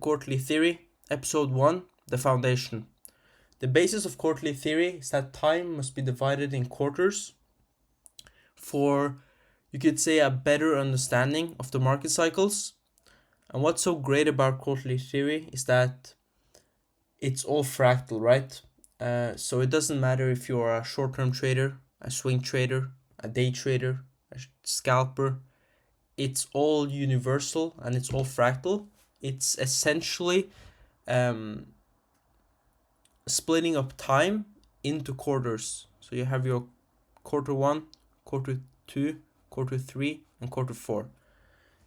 Quarterly Theory, Episode 1, The Foundation. The basis of quarterly theory is that time must be divided in quarters for, you could say, a better understanding of the market cycles. And what's so great about quarterly theory is that it's all fractal, right? So it doesn't matter if you're a short term trader, a swing trader, a day trader, a scalper, it's all universal and it's all fractal. It's essentially um, splitting up time into quarters. So you have your quarter one, quarter two, quarter three, and quarter four.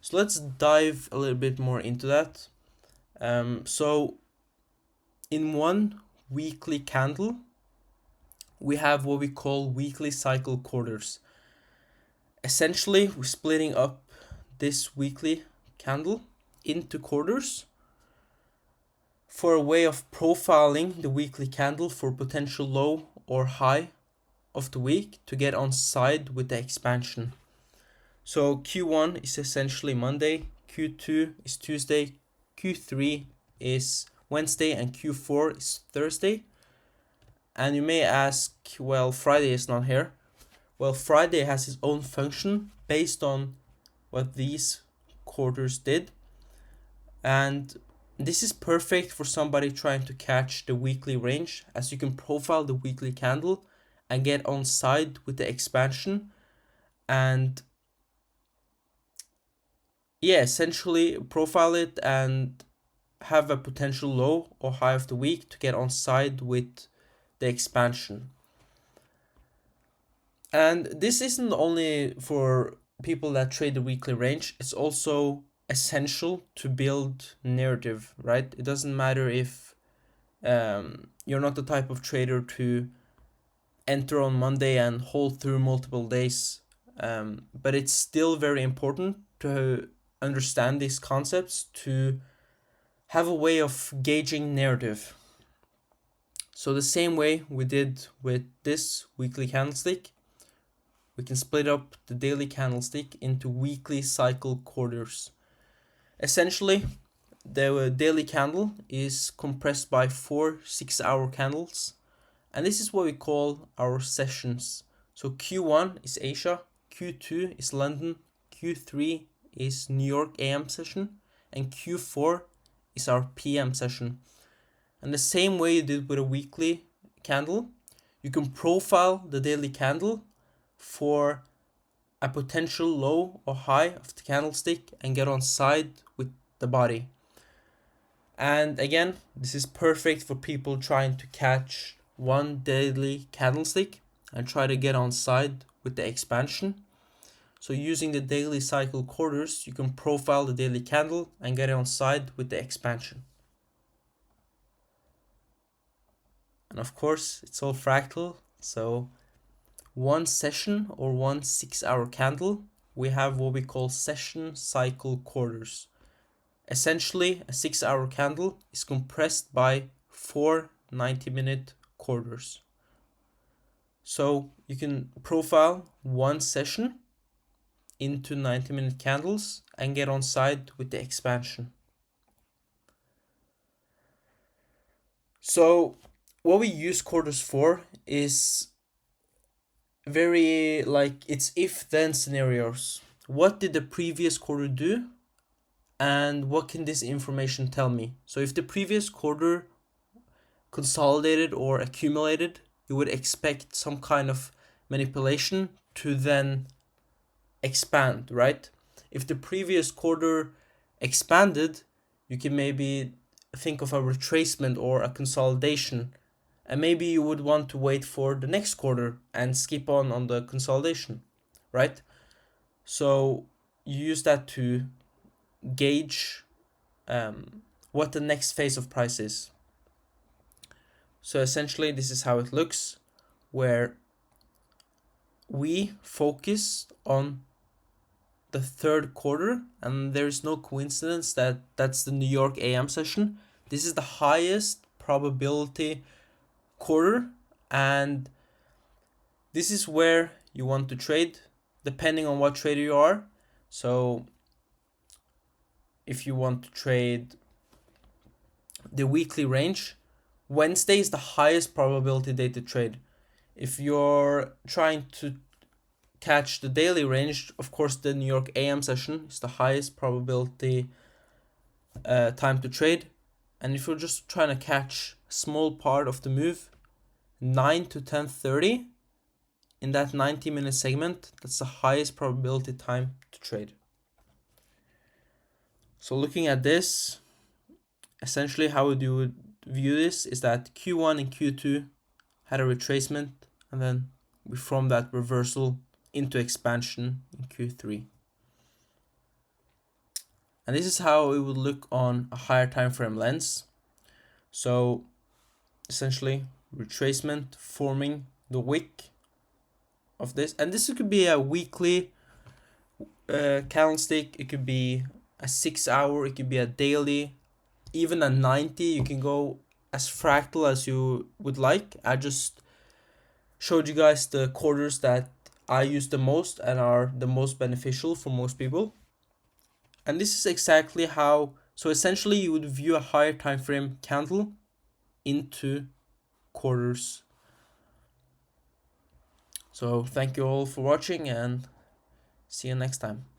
So let's dive a little bit more into that. So in one weekly candle, we have what we call weekly cycle quarters. Essentially, we're splitting up this weekly candle into quarters for a way of profiling the weekly candle for potential low or high of the week to get on side with the expansion. So Q1 is essentially Monday, Q2 is Tuesday, Q3 is Wednesday, and Q4 is Thursday. And you may ask, well, Friday is not here. Well, Friday has its own function based on what these quarters did. And this is perfect for somebody trying to catch the weekly range, as you can profile the weekly candle and get on side with the expansion and essentially profile it and have a potential low or high of the week to get on side with the expansion. And this isn't only for people that trade the weekly range, it's also essential to build narrative, right? It doesn't matter if you're not the type of trader to enter on Monday and hold through multiple days, but it's still very important to understand these concepts to have a way of gauging narrative. So the same way we did with this weekly candlestick, we can split up the daily candlestick into weekly cycle quarters. Essentially, the daily candle is compressed by 4 6-hour candles, and this is what we call our sessions. So Q1 is Asia, Q2 is London, Q3 is New York AM session, and Q4 is our PM session. And the same way you did with a weekly candle, you can profile the daily candle for a potential low or high of the candlestick and get on side with the body. And again, this is perfect for people trying to catch one daily candlestick and try to get on side with the expansion. So using the daily cycle quarters, you can profile the daily candle and get on side with the expansion. And of course, it's all fractal, so one session or one 6-hour candle, we have what we call session cycle quarters. Essentially, a 6-hour candle is compressed by 4 90-minute quarters. So you can profile one session into 90-minute candles and get on side with the expansion. So what we use quarters for is very it's if then scenarios. What did the previous quarter do? And what can this information tell me? So if the previous quarter consolidated or accumulated, you would expect some kind of manipulation to then expand, right? If the previous quarter expanded, you can maybe think of a retracement or a consolidation, and maybe you would want to wait for the next quarter and skip on the consolidation, right? So you use that to gauge what the next phase of price is. So essentially, this is how it looks, where we focus on the third quarter, and there is no coincidence that that's the New York AM session. This is the highest probability quarter, and this is where you want to trade depending on what trader you are. So if you want to trade the weekly range, Wednesday is the highest probability day to trade. If you're trying to catch the daily range, of course the New York AM session is the highest probability time to trade. And if you're just trying to catch a small part of the move, 9 to 10:30 in that 90-minute segment, that's the highest probability time to trade. So looking at this, essentially how you would view this is that Q1 and Q2 had a retracement, and then we formed that reversal into expansion in Q3. And this is how it would look on a higher time frame lens. So essentially retracement forming the wick of this, and this could be a weekly candlestick, it could be a 6 hour, it could be a daily, even a 90. You can go as fractal as you would like. I just showed you guys the quarters that I use the most and are the most beneficial for most people. And this is exactly how, so essentially you would view a higher time frame candle into quarters. So thank you all for watching, and see you next time.